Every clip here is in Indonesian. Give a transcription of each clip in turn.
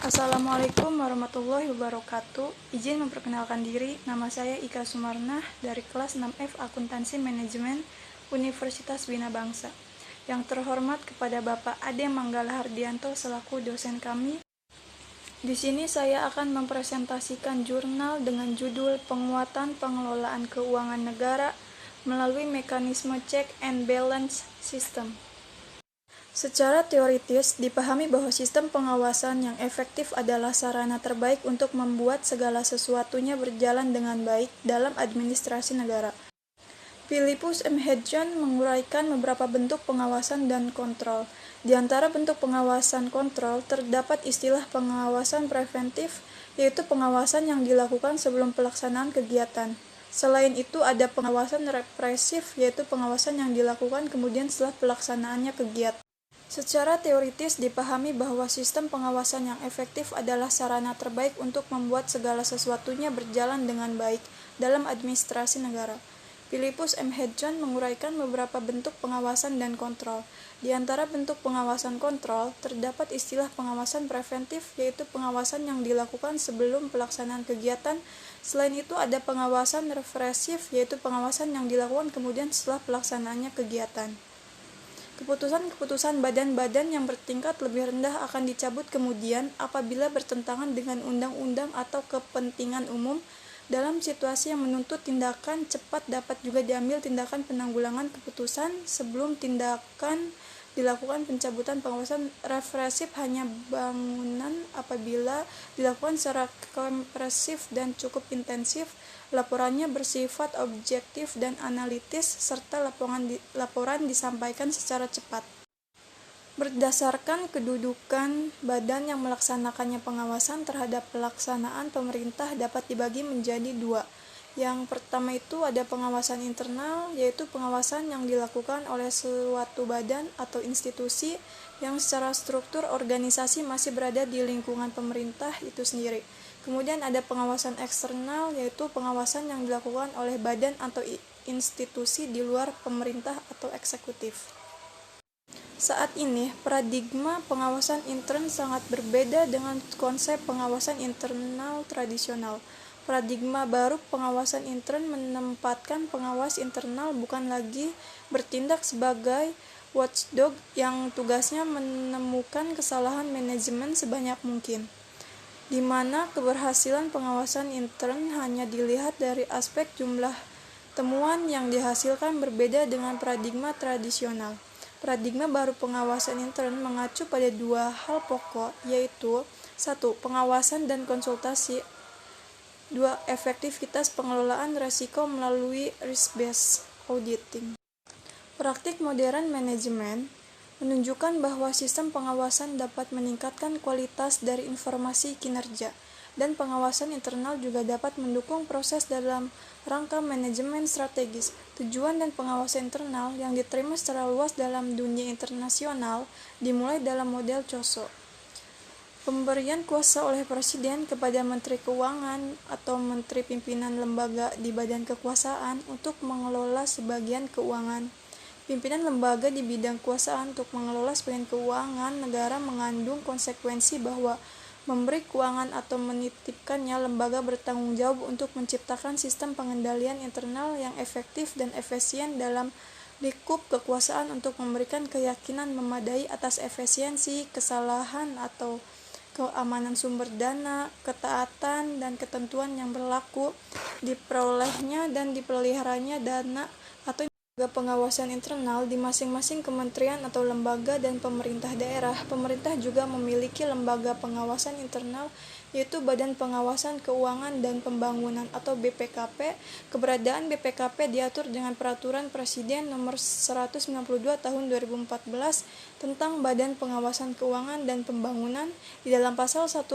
Assalamualaikum warahmatullahi wabarakatuh. Izin memperkenalkan diri, nama saya Ika Sumarnah dari kelas 6F Akuntansi Manajemen Universitas Bina Bangsa. Yang terhormat kepada Bapak Ade Manggala Hardianto selaku dosen kami. Di sini saya akan mempresentasikan jurnal dengan judul Penguatan Pengelolaan Keuangan Negara melalui Mekanisme Check and Balance System. Secara teoritis, dipahami bahwa sistem pengawasan yang efektif adalah sarana terbaik untuk membuat segala sesuatunya berjalan dengan baik dalam administrasi negara. Philippus M. Hedgen menguraikan beberapa bentuk pengawasan dan kontrol. Di antara bentuk pengawasan kontrol, terdapat istilah pengawasan preventif, yaitu pengawasan yang dilakukan sebelum pelaksanaan kegiatan. Selain itu, ada pengawasan represif, yaitu pengawasan yang dilakukan kemudian setelah pelaksanaannya kegiatan. Secara teoritis dipahami bahwa sistem pengawasan yang efektif adalah sarana terbaik untuk membuat segala sesuatunya berjalan dengan baik dalam administrasi negara. Philippus M. Hedgen menguraikan beberapa bentuk pengawasan dan kontrol. Di antara bentuk pengawasan kontrol, terdapat istilah pengawasan preventif, yaitu pengawasan yang dilakukan sebelum pelaksanaan kegiatan. Selain itu ada pengawasan represif, yaitu pengawasan yang dilakukan kemudian setelah pelaksanaannya kegiatan. Keputusan-keputusan badan-badan yang bertingkat lebih rendah akan dicabut kemudian apabila bertentangan dengan undang-undang atau kepentingan umum. Dalam situasi yang menuntut tindakan cepat dapat juga diambil tindakan penanggulangan keputusan sebelum tindakan dilakukan. Pencabutan pengawasan represif hanya bangunan apabila dilakukan secara komprehensif dan cukup intensif. Laporannya bersifat objektif dan analitis, serta laporan disampaikan secara cepat. Berdasarkan kedudukan badan yang melaksanakannya, pengawasan terhadap pelaksanaan pemerintah dapat dibagi menjadi dua. Yang pertama itu ada pengawasan internal, yaitu pengawasan yang dilakukan oleh suatu badan atau institusi yang secara struktur organisasi masih berada di lingkungan pemerintah itu sendiri. Kemudian ada pengawasan eksternal, yaitu pengawasan yang dilakukan oleh badan atau institusi di luar pemerintah atau eksekutif. Saat ini, paradigma pengawasan intern sangat berbeda dengan konsep pengawasan internal tradisional. Paradigma baru pengawasan intern menempatkan pengawas internal bukan lagi bertindak sebagai watchdog yang tugasnya menemukan kesalahan manajemen sebanyak mungkin, di mana keberhasilan pengawasan intern hanya dilihat dari aspek jumlah temuan yang dihasilkan. Berbeda dengan paradigma tradisional. Paradigma baru pengawasan intern mengacu pada dua hal pokok, yaitu 1. Pengawasan dan konsultasi. 2. Efektivitas pengelolaan risiko melalui risk-based auditing. Praktik modern manajemen menunjukkan bahwa sistem pengawasan dapat meningkatkan kualitas dari informasi kinerja, dan pengawasan internal juga dapat mendukung proses dalam rangka manajemen strategis. Tujuan dan pengawasan internal yang diterima secara luas dalam dunia internasional dimulai dalam model COSO. Pemberian kuasa oleh Presiden kepada Menteri Keuangan atau Menteri Pimpinan Lembaga di badan kekuasaan untuk mengelola sebagian keuangan. Pimpinan lembaga di bidang kekuasaan untuk mengelola sebagian keuangan negara mengandung konsekuensi bahwa memberi keuangan atau menitipkannya. Lembaga bertanggung jawab untuk menciptakan sistem pengendalian internal yang efektif dan efisien dalam lingkup kekuasaan untuk memberikan keyakinan memadai atas efisiensi, kesalahan atau keamanan sumber dana, ketaatan dan ketentuan yang berlaku, diperolehnya dan dipeliharanya dana atau pengawasan internal di masing-masing kementerian atau lembaga dan pemerintah daerah. Pemerintah juga memiliki lembaga pengawasan internal, yaitu Badan Pengawasan Keuangan dan Pembangunan atau BPKP. Keberadaan BPKP diatur dengan Peraturan Presiden Nomor 192 Tahun 2014 tentang Badan Pengawasan Keuangan dan Pembangunan. Di dalam pasal 1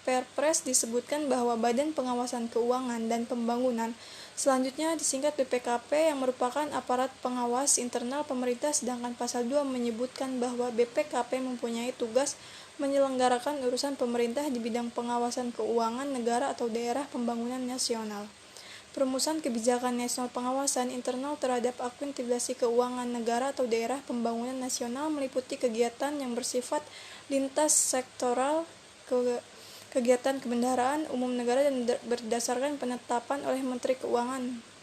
Perpres disebutkan bahwa Badan Pengawasan Keuangan dan Pembangunan selanjutnya disingkat BPKP yang merupakan aparat pengawas internal pemerintah, sedangkan pasal 2 menyebutkan bahwa BPKP mempunyai tugas menyelenggarakan urusan pemerintah di bidang pengawasan keuangan negara atau daerah pembangunan nasional. Perumusan kebijakan nasional pengawasan internal terhadap akuntansi keuangan negara atau daerah pembangunan nasional meliputi kegiatan yang bersifat lintas sektoral, kegiatan kebendaharaan umum negara dan berdasarkan penetapan oleh Menteri Keuangan.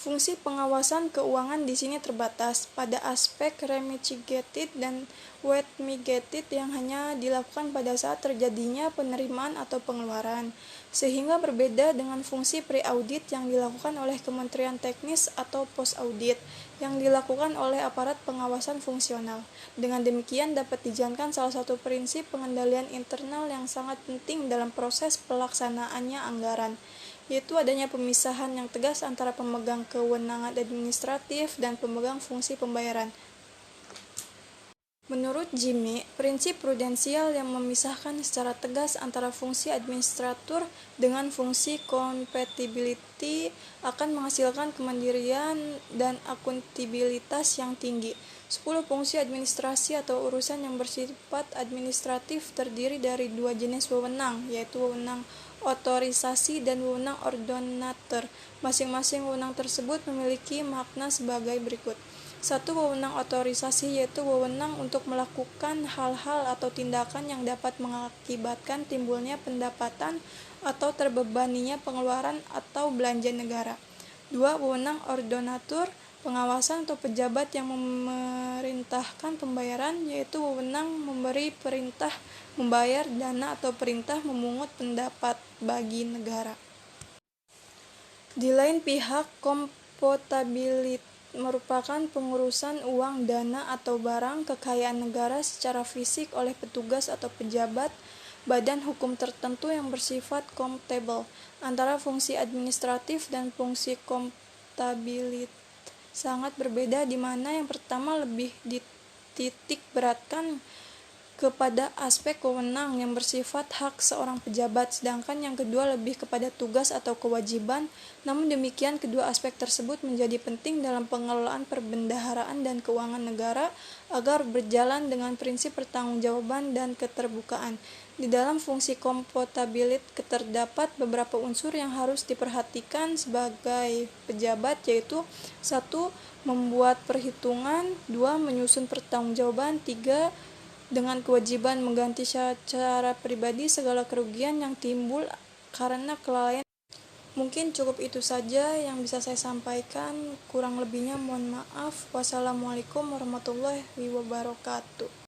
Fungsi pengawasan keuangan di sini terbatas pada aspek remitigated dan weight mitigated yang hanya dilakukan pada saat terjadinya penerimaan atau pengeluaran, sehingga berbeda dengan fungsi pre-audit yang dilakukan oleh Kementerian Teknis atau post-audit yang dilakukan oleh aparat pengawasan fungsional. Dengan demikian dapat dijalankan salah satu prinsip pengendalian internal yang sangat penting dalam proses pelaksanaannya anggaran, yaitu adanya pemisahan yang tegas antara pemegang kewenangan administratif dan pemegang fungsi pembayaran. Menurut Jimmy, prinsip prudensial yang memisahkan secara tegas antara fungsi administratur dengan fungsi compatibility akan menghasilkan kemandirian dan akuntabilitas yang tinggi. 10 fungsi administrasi atau urusan yang bersifat administratif terdiri dari 2 jenis wewenang, yaitu wewenang otorisasi dan wewenang ordonator. Masing-masing wewenang tersebut memiliki makna sebagai berikut. 1. Wewenang otorisasi, yaitu wewenang untuk melakukan hal-hal atau tindakan yang dapat mengakibatkan timbulnya pendapatan atau terbebaninya pengeluaran atau belanja negara. 2. Wewenang ordonatur, pengawasan atau pejabat yang memerintahkan pembayaran, yaitu wewenang memberi perintah membayar dana atau perintah memungut pendapat bagi negara. Di lain pihak, computability merupakan pengurusan uang, dana, atau barang kekayaan negara secara fisik oleh petugas atau pejabat badan hukum tertentu yang bersifat comptable. Antara fungsi administratif dan fungsi comptability sangat berbeda, di mana yang pertama lebih dititik beratkan kepada aspek wewenang yang bersifat hak seorang pejabat, sedangkan yang kedua lebih kepada tugas atau kewajiban. Namun demikian, kedua aspek tersebut menjadi penting dalam pengelolaan perbendaharaan dan keuangan negara agar berjalan dengan prinsip pertanggungjawaban dan keterbukaan. Di dalam fungsi computability terdapat beberapa unsur yang harus diperhatikan sebagai pejabat, yaitu 1. Membuat perhitungan, 2. Menyusun pertanggungjawaban, 3. Dengan kewajiban mengganti secara pribadi segala kerugian yang timbul karena kelalaian. Mungkin cukup itu saja yang bisa saya sampaikan, kurang lebihnya mohon maaf. Wassalamualaikum warahmatullahi wabarakatuh.